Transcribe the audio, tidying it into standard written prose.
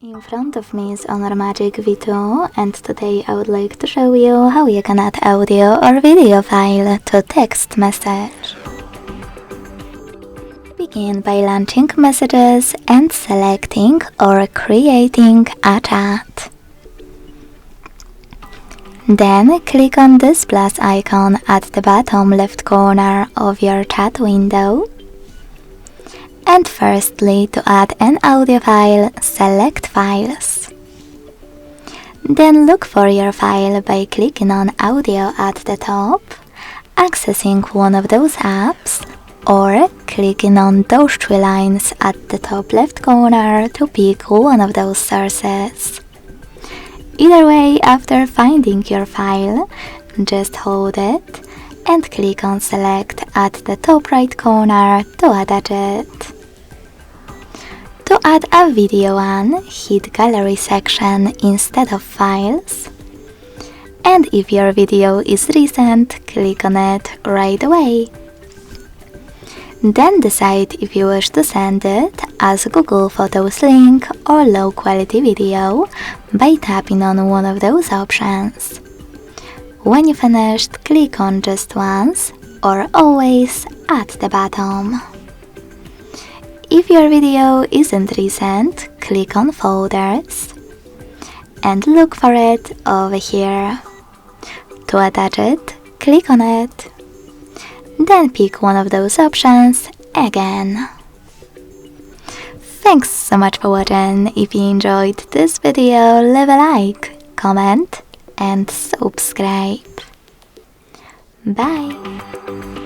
In front of me is Honor Magic V2, and today I would like to show you how you can add audio or video file to text message. Begin by launching messages and selecting or creating a chat. Then click on this plus icon at the bottom left corner of your chat window. And firstly, to add an audio file, select Files. Then look for your file by clicking on Audio at the top, accessing one of those apps, or clicking on those three lines at the top left corner to pick one of those sources. Either way, after finding your file, just hold it and click on Select at the top right corner to attach it. To add a video one, hit Gallery section instead of Files. And if your video is recent, click on it right away. Then decide if you wish to send it as Google Photos link or low quality video by tapping on one of those options. When you finished, click on Just Once or Always at the bottom. If your video isn't recent, click on Folders and look for it over here. To attach it, click on it. Then pick one of those options again. Thanks so much for watching. If you enjoyed this video, leave a like, comment and subscribe. Bye!